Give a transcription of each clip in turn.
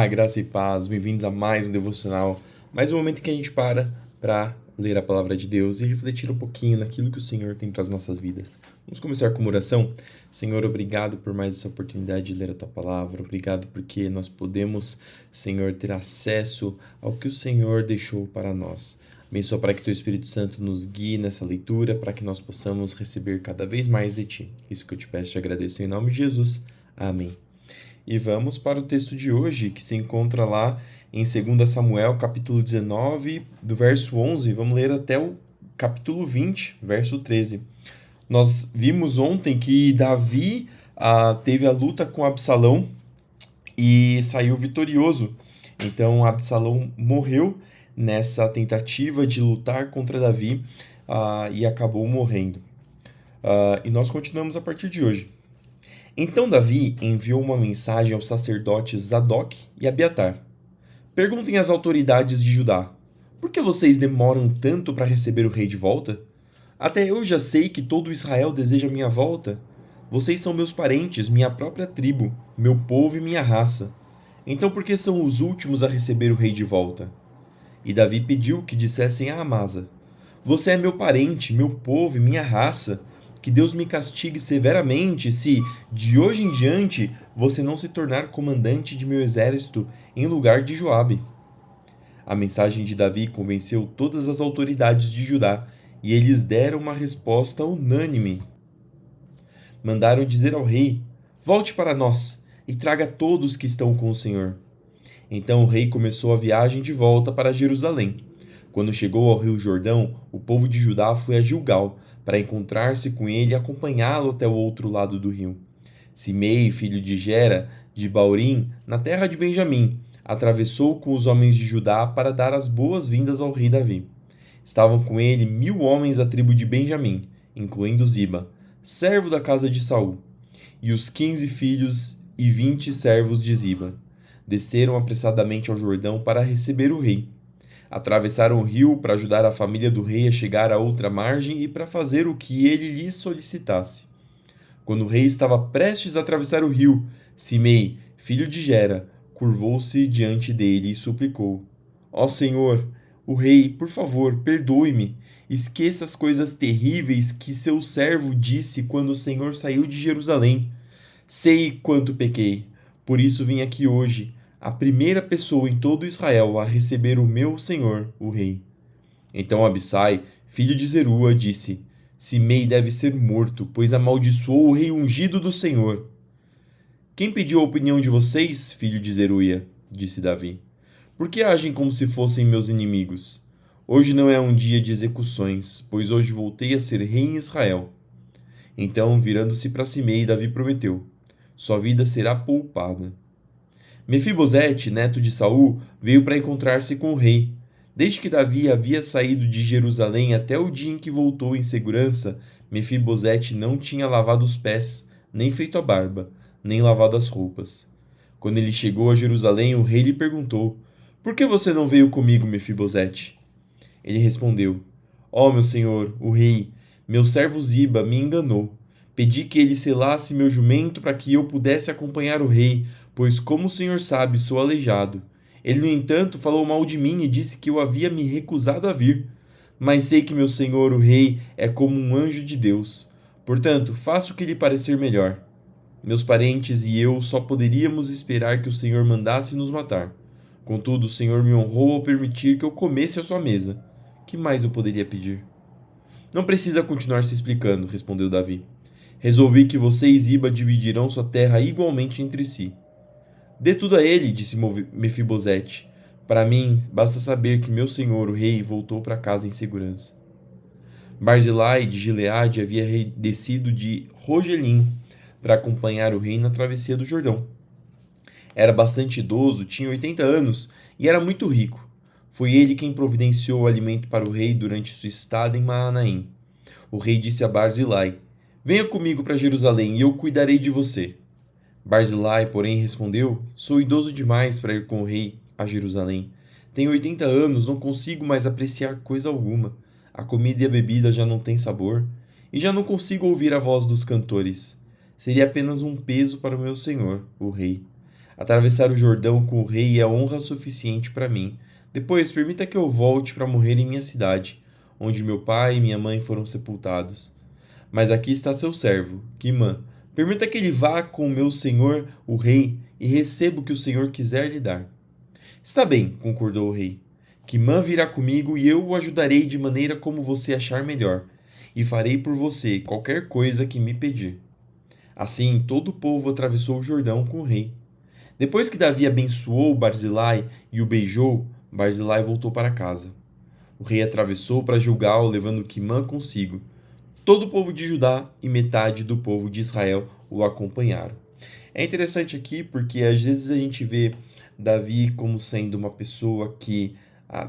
Graça e paz, bem-vindos a mais um devocional, mais um momento em que a gente para ler a palavra de Deus e refletir um pouquinho naquilo que o Senhor tem para as nossas vidas. Vamos começar com uma oração. Senhor, obrigado por mais essa oportunidade de ler a Tua palavra, obrigado porque nós podemos, Senhor, ter acesso ao que o Senhor deixou para nós. Abençoa para que Teu Espírito Santo nos guie nessa leitura, para que nós possamos receber cada vez mais de Ti. Isso que eu te peço e te agradeço em nome de Jesus. Amém. E vamos para o texto de hoje, que se encontra lá em 2 Samuel, capítulo 19, do verso 11. Vamos ler até o capítulo 20, verso 13. Nós vimos ontem que Davi teve a luta com Absalão e saiu vitorioso. Então, Absalão morreu nessa tentativa de lutar contra Davi e acabou morrendo. E nós continuamos a partir de hoje. Então Davi enviou uma mensagem aos sacerdotes Zadok e Abiatar. Perguntem às autoridades de Judá: por que vocês demoram tanto para receber o rei de volta? Até eu já sei que todo Israel deseja minha volta. Vocês são meus parentes, minha própria tribo, meu povo e minha raça. Então por que são os últimos a receber o rei de volta? E Davi pediu que dissessem a Amasa: você é meu parente, meu povo e minha raça. Que Deus me castigue severamente se, de hoje em diante, você não se tornar comandante de meu exército em lugar de Joabe. A mensagem de Davi convenceu todas as autoridades de Judá e eles deram uma resposta unânime. Mandaram dizer ao rei: volte para nós e traga todos que estão com o Senhor. Então o rei começou a viagem de volta para Jerusalém. Quando chegou ao rio Jordão, o povo de Judá foi a Gilgal para encontrar-se com ele e acompanhá-lo até o outro lado do rio. Simei, filho de Gera, de Baurim, na terra de Benjamim, atravessou com os homens de Judá para dar as boas-vindas ao rei Davi. Estavam com ele 1000 homens da tribo de Benjamim, incluindo Ziba, servo da casa de Saul, e os 15 filhos e 20 servos de Ziba. Desceram apressadamente ao Jordão para receber o rei. Atravessaram o rio para ajudar a família do rei a chegar à outra margem e para fazer o que ele lhes solicitasse. Quando o rei estava prestes a atravessar o rio, Simei, filho de Gera, curvou-se diante dele e suplicou: ó Senhor, o rei, por favor, perdoe-me. Esqueça as coisas terríveis que seu servo disse quando o Senhor saiu de Jerusalém. Sei quanto pequei, por isso vim aqui hoje, a primeira pessoa em todo Israel a receber o meu senhor, o rei. Então Abissai, filho de Zerua, disse: Simei deve ser morto, pois amaldiçoou o rei ungido do Senhor. Quem pediu a opinião de vocês, filho de Zeruia? Disse Davi. Por que agem como se fossem meus inimigos? Hoje não é um dia de execuções, pois hoje voltei a ser rei em Israel. Então, virando-se para Simei, Davi prometeu: sua vida será poupada. Mefibosete, neto de Saul, veio para encontrar-se com o rei. Desde que Davi havia saído de Jerusalém até o dia em que voltou em segurança, Mefibosete não tinha lavado os pés, nem feito a barba, nem lavado as roupas. Quando ele chegou a Jerusalém, o rei lhe perguntou: por que você não veio comigo, Mefibosete? Ele respondeu: ó, meu senhor, o rei, meu servo Ziba me enganou. Pedi que ele selasse meu jumento para que eu pudesse acompanhar o rei, pois, como o senhor sabe, sou aleijado. Ele, no entanto, falou mal de mim e disse que eu havia me recusado a vir. Mas sei que meu senhor, o rei, é como um anjo de Deus. Portanto, faça o que lhe parecer melhor. Meus parentes e eu só poderíamos esperar que o senhor mandasse nos matar. Contudo, o senhor me honrou ao permitir que eu comesse à sua mesa. Que mais eu poderia pedir? Não precisa continuar se explicando, respondeu Davi. Resolvi que você e Ziba dividirão sua terra igualmente entre si. Dê tudo a ele, disse Mefibosete. Para mim, basta saber que meu senhor, o rei, voltou para casa em segurança. Barzilai de Gileade havia descido de Rogelim para acompanhar o rei na travessia do Jordão. Era bastante idoso, tinha 80 anos e era muito rico. Foi ele quem providenciou o alimento para o rei durante sua estada em Maanaim. O rei disse a Barzilai: venha comigo para Jerusalém e eu cuidarei de você. Barzilai, porém, respondeu: sou idoso demais para ir com o rei a Jerusalém. Tenho 80 anos, não consigo mais apreciar coisa alguma. A comida e a bebida já não têm sabor, e já não consigo ouvir a voz dos cantores. Seria apenas um peso para o meu senhor, o rei. Atravessar o Jordão com o rei é honra suficiente para mim. Depois, permita que eu volte para morrer em minha cidade, onde meu pai e minha mãe foram sepultados. Mas aqui está seu servo, Quimã. Permita que ele vá com meu senhor, o rei, e receba o que o senhor quiser lhe dar. Está bem, concordou o rei. Quimã virá comigo e eu o ajudarei de maneira como você achar melhor, e farei por você qualquer coisa que me pedir. Assim, todo o povo atravessou o Jordão com o rei. Depois que Davi abençoou Barzilai e o beijou, Barzilai voltou para casa. O rei atravessou para Gilgal, levando Quimã consigo. Todo o povo de Judá e metade do povo de Israel o acompanharam. É interessante aqui porque às vezes a gente vê Davi como sendo uma pessoa que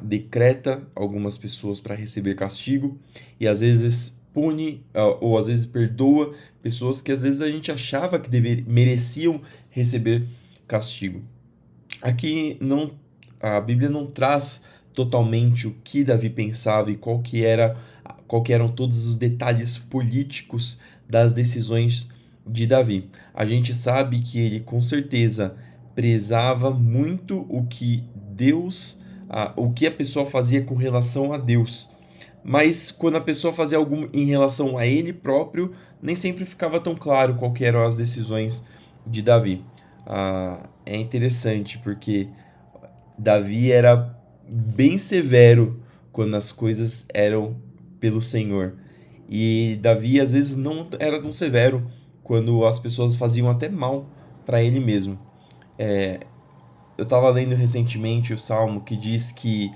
decreta algumas pessoas para receber castigo e às vezes pune ou às vezes perdoa pessoas que às vezes a gente achava que mereciam receber castigo. Aqui não, a Bíblia não traz totalmente o que Davi pensava e qual que eram todos os detalhes políticos das decisões de Davi. A gente sabe que ele com certeza prezava muito o que o que a pessoa fazia com relação a Deus. Mas quando a pessoa fazia algo em relação a ele próprio, nem sempre ficava tão claro qual que eram as decisões de Davi. É interessante porque Davi era bem severo quando as coisas eram pelo Senhor. E Davi às vezes não era tão severo quando as pessoas faziam até mal para ele mesmo. Eu estava lendo recentemente o Salmo que diz que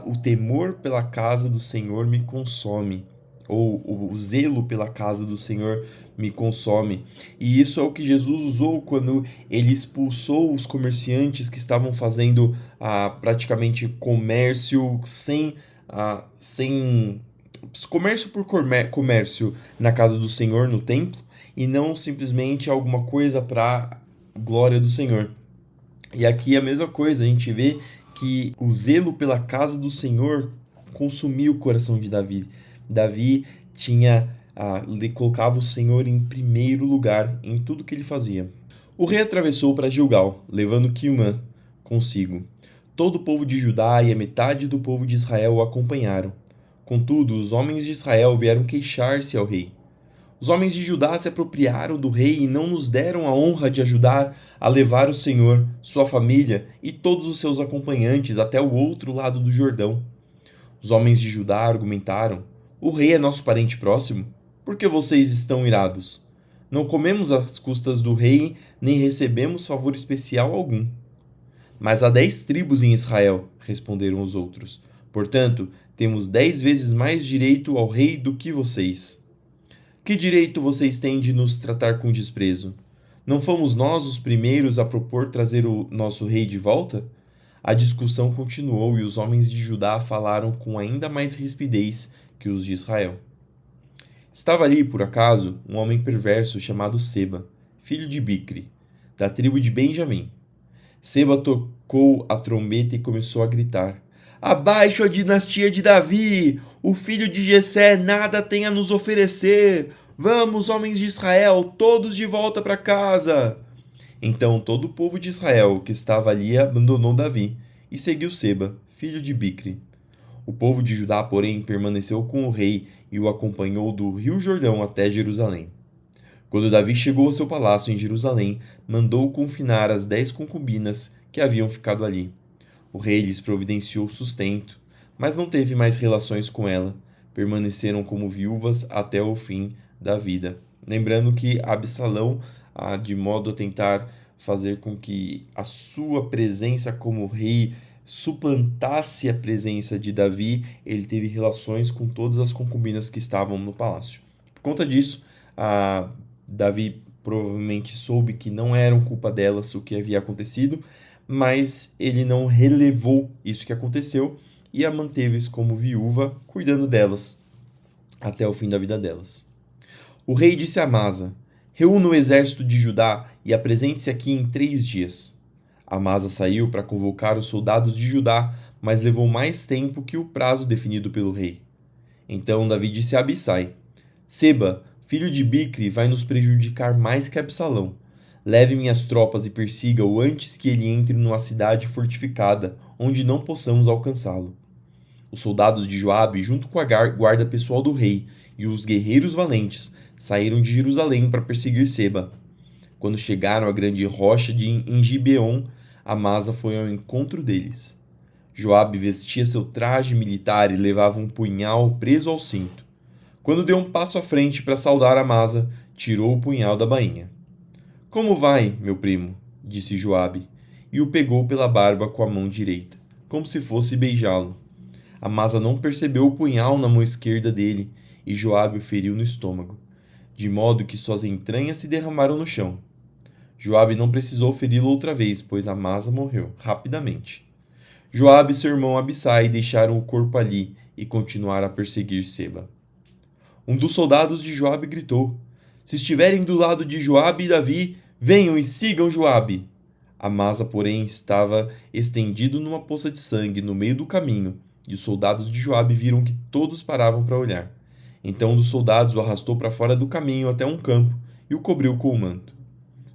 o temor pela casa do Senhor me consome, ou o zelo pela casa do Senhor me consome. E isso é o que Jesus usou quando ele expulsou os comerciantes que estavam fazendo praticamente comércio sem comércio por comércio na casa do Senhor, no templo, e não simplesmente alguma coisa para glória do Senhor. E aqui é a mesma coisa, a gente vê que o zelo pela casa do Senhor consumiu o coração de Davi. Davi ele colocava o Senhor em primeiro lugar em tudo que ele fazia. O rei atravessou para Gilgal, levando Quimã consigo. Todo o povo de Judá e a metade do povo de Israel o acompanharam. Contudo, os homens de Israel vieram queixar-se ao rei. Os homens de Judá se apropriaram do rei e não nos deram a honra de ajudar a levar o Senhor, sua família e todos os seus acompanhantes até o outro lado do Jordão. Os homens de Judá argumentaram: o rei é nosso parente próximo. Por que vocês estão irados? Não comemos às custas do rei, nem recebemos favor especial algum. Mas há 10 tribos em Israel, responderam os outros. Portanto, temos 10 vezes mais direito ao rei do que vocês. Que direito vocês têm de nos tratar com desprezo? Não fomos nós os primeiros a propor trazer o nosso rei de volta? A discussão continuou e os homens de Judá falaram com ainda mais rispidez que os de Israel. Estava ali, por acaso, um homem perverso chamado Seba, filho de Bicri, da tribo de Benjamim. Seba tocou a trombeta e começou a gritar: abaixo a dinastia de Davi! O filho de Jessé nada tem a nos oferecer! Vamos, homens de Israel, todos de volta para casa! Então todo o povo de Israel que estava ali abandonou Davi e seguiu Seba, filho de Bicri. O povo de Judá, porém, permaneceu com o rei e o acompanhou do rio Jordão até Jerusalém. Quando Davi chegou ao seu palácio em Jerusalém, mandou confinar as 10 concubinas que haviam ficado ali. O rei lhes providenciou sustento, mas não teve mais relações com ela. Permaneceram como viúvas até o fim da vida. Lembrando que Absalão, de modo a tentar fazer com que a sua presença como rei suplantasse a presença de Davi, ele teve relações com todas as concubinas que estavam no palácio. Por conta disso, Davi provavelmente soube que não era culpa delas o que havia acontecido, mas ele não relevou isso que aconteceu e a manteve como viúva, cuidando delas até o fim da vida delas. O rei disse a Amasa: reúna o exército de Judá e apresente-se aqui em 3 dias. Amasa saiu para convocar os soldados de Judá, mas levou mais tempo que o prazo definido pelo rei. Então Davi disse a Abissai: Seba, filho de Bicri, vai nos prejudicar mais que Absalão. Leve minhas tropas e persiga-o antes que ele entre numa cidade fortificada, onde não possamos alcançá-lo. Os soldados de Joabe, junto com a guarda pessoal do rei e os guerreiros valentes, saíram de Jerusalém para perseguir Seba. Quando chegaram à grande rocha em Gibeon, Amasa foi ao encontro deles. Joabe vestia seu traje militar e levava um punhal preso ao cinto. Quando deu um passo à frente para saudar Amasa, tirou o punhal da bainha. Como vai, meu primo? Disse Joabe, e o pegou pela barba com a mão direita, como se fosse beijá-lo. Amasa não percebeu o punhal na mão esquerda dele, e Joabe o feriu no estômago, de modo que suas entranhas se derramaram no chão. Joabe não precisou feri-lo outra vez, pois Amasa morreu rapidamente. Joabe e seu irmão Abissai deixaram o corpo ali e continuaram a perseguir Seba. Um dos soldados de Joabe gritou: Se estiverem do lado de Joabe e Davi, venham e sigam Joabe. Amasa, porém, estava estendido numa poça de sangue no meio do caminho, e os soldados de Joabe viram que todos paravam para olhar. Então um dos soldados o arrastou para fora do caminho até um campo e o cobriu com o manto.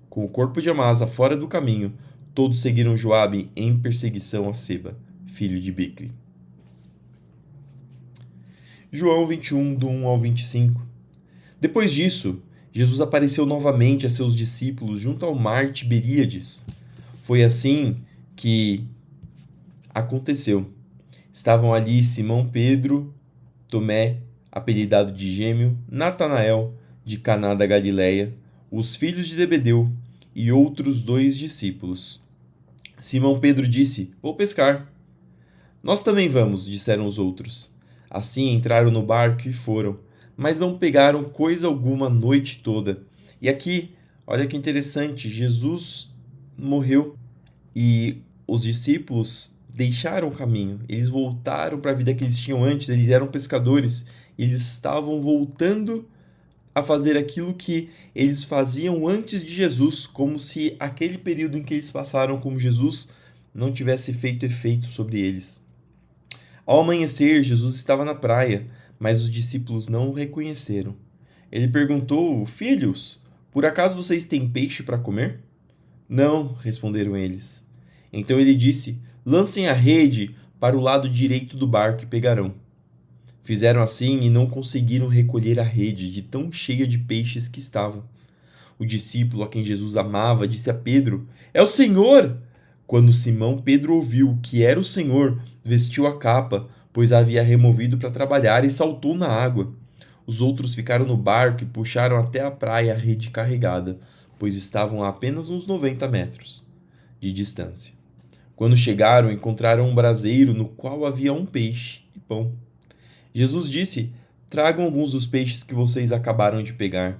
Com o corpo de Amasa fora do caminho, todos seguiram Joabe em perseguição a Seba, filho de Bicri. João 21, do 1 ao 25. Depois disso, Jesus apareceu novamente a seus discípulos junto ao mar Tiberíades. Foi assim que aconteceu. Estavam ali Simão Pedro, Tomé, apelidado de Gêmeo, Natanael, de Caná da Galileia, os filhos de Zebedeu e outros 2 discípulos. Simão Pedro disse: Vou pescar. Nós também vamos, disseram os outros. Assim entraram no barco e foram, mas não pegaram coisa alguma a noite toda. E aqui, olha que interessante, Jesus morreu e os discípulos deixaram o caminho. Eles voltaram para a vida que eles tinham antes, eles eram pescadores, eles estavam voltando a fazer aquilo que eles faziam antes de Jesus, como se aquele período em que eles passaram como Jesus não tivesse feito efeito sobre eles. Ao amanhecer, Jesus estava na praia, mas os discípulos não o reconheceram. Ele perguntou: Filhos, por acaso vocês têm peixe para comer? Não, responderam eles. Então ele disse: Lancem a rede para o lado direito do barco e pegarão. Fizeram assim e não conseguiram recolher a rede de tão cheia de peixes que estava. O discípulo a quem Jesus amava disse a Pedro: É o Senhor! Quando Simão Pedro ouviu que era o Senhor, vestiu a capa, pois a havia removido para trabalhar, e saltou na água. Os outros ficaram no barco e puxaram até a praia a rede carregada, pois estavam a apenas uns 90 metros de distância. Quando chegaram, encontraram um braseiro no qual havia um peixe e pão. Jesus disse: Tragam alguns dos peixes que vocês acabaram de pegar.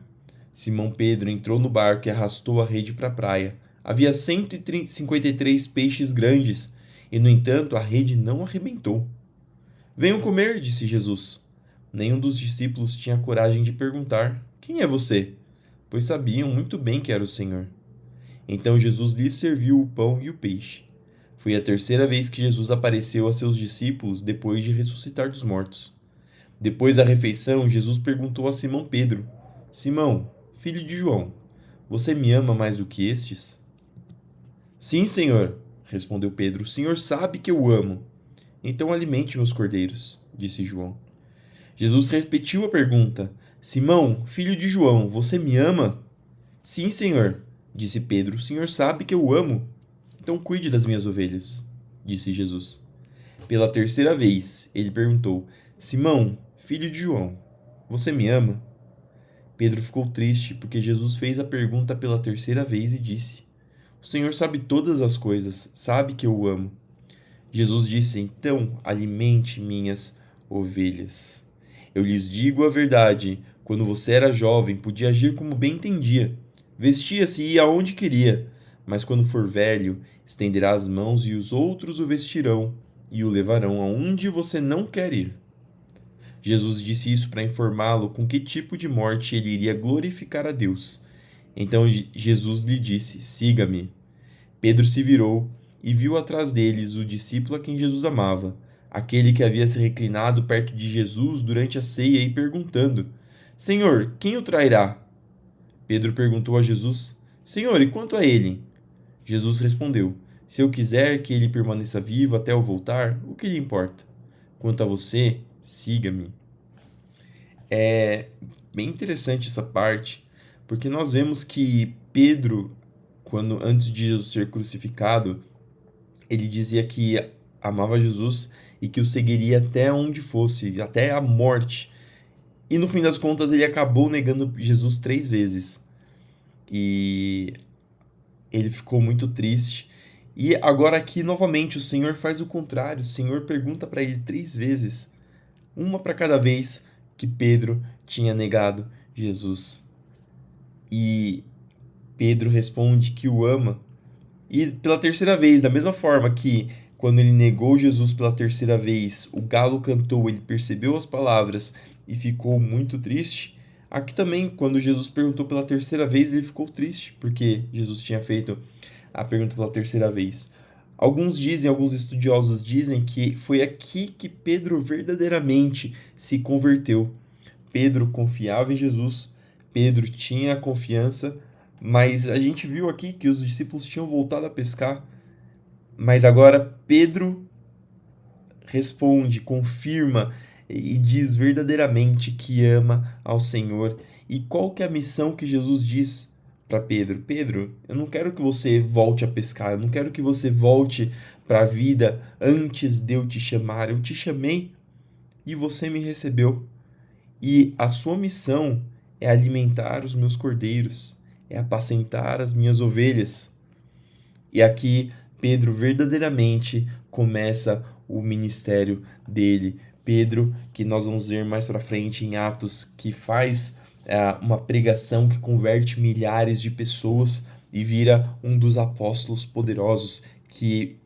Simão Pedro entrou no barco e arrastou a rede para a praia. Havia 153 peixes grandes, e no entanto a rede não arrebentou. Venham comer, disse Jesus. Nenhum dos discípulos tinha coragem de perguntar: Quem é você? Pois sabiam muito bem que era o Senhor. Então Jesus lhes serviu o pão e o peixe. Foi a terceira vez que Jesus apareceu a seus discípulos depois de ressuscitar dos mortos. Depois da refeição, Jesus perguntou a Simão Pedro: Simão, filho de João, você me ama mais do que estes? Sim, Senhor, respondeu Pedro. O Senhor sabe que eu o amo. Então alimente meus cordeiros, disse João. Jesus repetiu a pergunta: Simão, filho de João, você me ama? Sim, Senhor, disse Pedro. O Senhor sabe que eu o amo. Então cuide das minhas ovelhas, disse Jesus. Pela terceira vez, ele perguntou: Simão, filho de João, você me ama? Pedro ficou triste porque Jesus fez a pergunta pela terceira vez e disse: O Senhor sabe todas as coisas, sabe que eu o amo. Jesus disse: Então, alimente minhas ovelhas. Eu lhes digo a verdade: quando você era jovem, podia agir como bem entendia. Vestia-se e ia aonde queria. Mas quando for velho, estenderá as mãos e os outros o vestirão e o levarão aonde você não quer ir. Jesus disse isso para informá-lo com que tipo de morte ele iria glorificar a Deus. Então Jesus lhe disse: Siga-me. Pedro se virou e viu atrás deles o discípulo a quem Jesus amava, aquele que havia se reclinado perto de Jesus durante a ceia e perguntando: Senhor, quem o trairá? Pedro perguntou a Jesus: Senhor, e quanto a ele? Jesus respondeu: Se eu quiser que ele permaneça vivo até eu voltar, o que lhe importa? Quanto a você, siga-me. É bem interessante essa parte, porque nós vemos que Pedro, quando antes de Jesus ser crucificado, ele dizia que amava Jesus e que o seguiria até onde fosse, até a morte. E no fim das contas ele acabou negando Jesus 3 vezes. E ele ficou muito triste. E agora aqui novamente o Senhor faz o contrário. O Senhor pergunta para ele 3 vezes, uma para cada vez que Pedro tinha negado Jesus. E Pedro responde que o ama. E pela terceira vez, da mesma forma que quando ele negou Jesus pela terceira vez, o galo cantou, ele percebeu as palavras e ficou muito triste. Aqui também, quando Jesus perguntou pela terceira vez, ele ficou triste, porque Jesus tinha feito a pergunta pela terceira vez. Alguns estudiosos dizem que foi aqui que Pedro verdadeiramente se converteu. Pedro confiava em Jesus, Pedro tinha confiança, mas a gente viu aqui que os discípulos tinham voltado a pescar. Mas agora Pedro responde, confirma e diz verdadeiramente que ama ao Senhor. E qual que é a missão que Jesus diz para Pedro? Pedro, eu não quero que você volte a pescar, eu não quero que você volte para a vida antes de eu te chamar. Eu te chamei e você me recebeu. E a sua missão é alimentar os meus cordeiros, é apacentar as minhas ovelhas. E aqui Pedro verdadeiramente começa o ministério dele. Pedro, que nós vamos ver mais para frente em Atos, que faz uma pregação que converte milhares de pessoas e vira um dos apóstolos poderosos que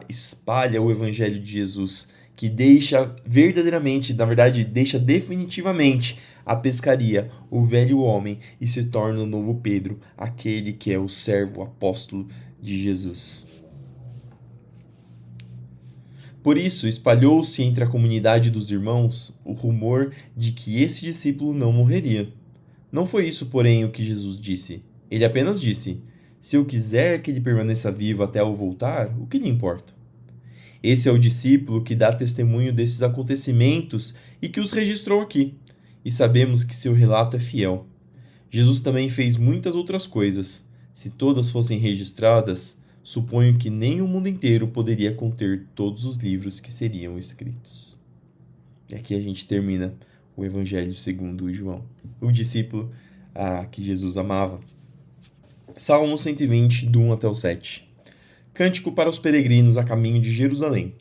espalha o evangelho de Jesus, que deixa verdadeiramente, na verdade, deixa definitivamente a pescaria, o velho homem, e se torna o novo Pedro, aquele que é o servo apóstolo de Jesus. Por isso, espalhou-se entre a comunidade dos irmãos o rumor de que esse discípulo não morreria. Não foi isso, porém, o que Jesus disse. Ele apenas disse: Se eu quiser que ele permaneça vivo até eu voltar, o que lhe importa? Esse é o discípulo que dá testemunho desses acontecimentos e que os registrou aqui, e sabemos que seu relato é fiel. Jesus também fez muitas outras coisas. Se todas fossem registradas, suponho que nem o mundo inteiro poderia conter todos os livros que seriam escritos. E aqui a gente termina o Evangelho segundo João, o discípulo que Jesus amava. Salmo 120, do 1 até o 7. Cântico para os peregrinos a caminho de Jerusalém.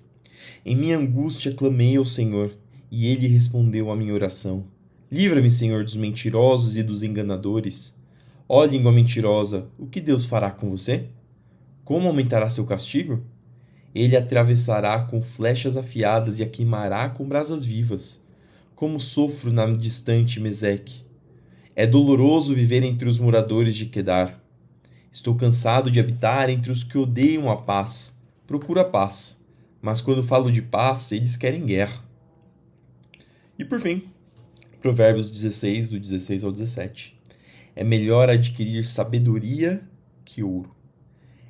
Em minha angústia clamei ao Senhor, e ele respondeu à minha oração. Livra-me, Senhor, dos mentirosos e dos enganadores. Ó língua mentirosa, o que Deus fará com você? Como aumentará seu castigo? Ele a atravessará com flechas afiadas e a queimará com brasas vivas. Como sofro na distante Meseque. É doloroso viver entre os moradores de Quedar. Estou cansado de habitar entre os que odeiam a paz. Procuro a paz, mas quando falo de paz, eles querem guerra. E por fim, Provérbios 16, do 16 ao 17. É melhor adquirir sabedoria que ouro.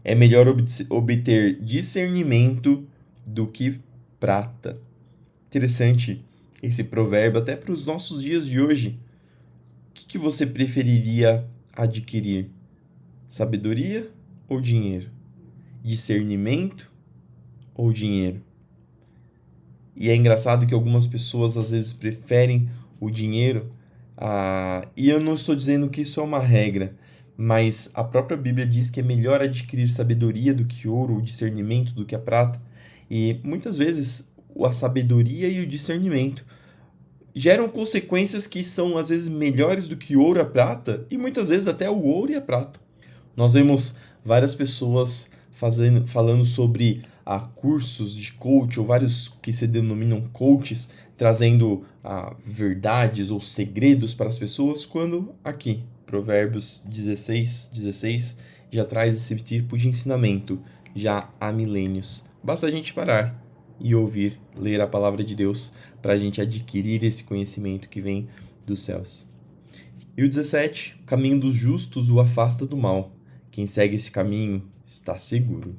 É melhor obter discernimento do que prata. Interessante esse provérbio até para os nossos dias de hoje. O que você preferiria adquirir? Sabedoria ou dinheiro? Discernimento ou dinheiro? E é engraçado que algumas pessoas às vezes preferem o dinheiro, e eu não estou dizendo que isso é uma regra, mas a própria Bíblia diz que é melhor adquirir sabedoria do que ouro, o discernimento do que a prata, e muitas vezes a sabedoria e o discernimento geram consequências que são às vezes melhores do que ouro e a prata, e muitas vezes até o ouro e a prata. Nós vemos várias pessoas falando sobre cursos de coach, ou vários que se denominam coaches, trazendo verdades ou segredos para as pessoas, quando aqui, Provérbios 16 já traz esse tipo de ensinamento já há milênios. Basta a gente parar e ouvir, ler a palavra de Deus, para a gente adquirir esse conhecimento que vem dos céus. E o 17, o caminho dos justos o afasta do mal, Quem segue esse caminho está seguro.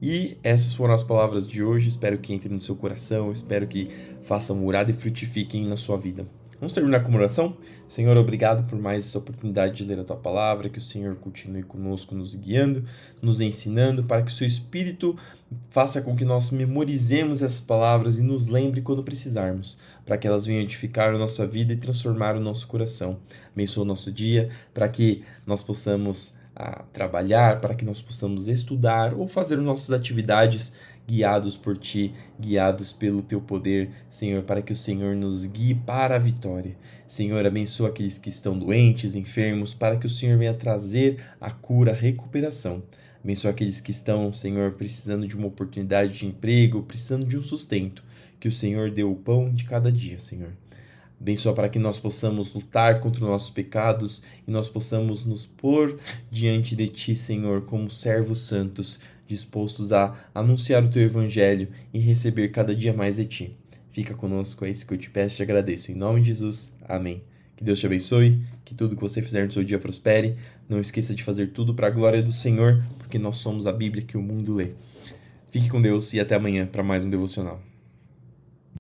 E essas foram as palavras de hoje. Espero que entrem no seu coração. Espero que façam morada e frutifiquem na sua vida. Vamos terminar com uma oração? Senhor, obrigado por mais essa oportunidade de ler a Tua Palavra, que o Senhor continue conosco, nos guiando, nos ensinando, para que o Seu Espírito faça com que nós memorizemos essas palavras e nos lembre quando precisarmos, para que elas venham edificar a nossa vida e transformar o nosso coração. Abençoa o nosso dia, para que nós possamos trabalhar, para que nós possamos estudar ou fazer nossas atividades guiados por Ti, guiados pelo Teu poder, Senhor, para que o Senhor nos guie para a vitória. Senhor, abençoa aqueles que estão doentes, enfermos, para que o Senhor venha trazer a cura, a recuperação. Abençoa aqueles que estão, Senhor, precisando de uma oportunidade de emprego, precisando de um sustento. Que o Senhor dê o pão de cada dia, Senhor. Abençoa para que nós possamos lutar contra os nossos pecados e nós possamos nos pôr diante de Ti, Senhor, como servos santos, dispostos a anunciar o Teu Evangelho e receber cada dia mais de Ti. Fica conosco, é isso que eu te peço e te agradeço. Em nome de Jesus, amém. Que Deus te abençoe, que tudo que você fizer no seu dia prospere. Não esqueça de fazer tudo para a glória do Senhor, porque nós somos a Bíblia que o mundo lê. Fique com Deus e até amanhã para mais um devocional.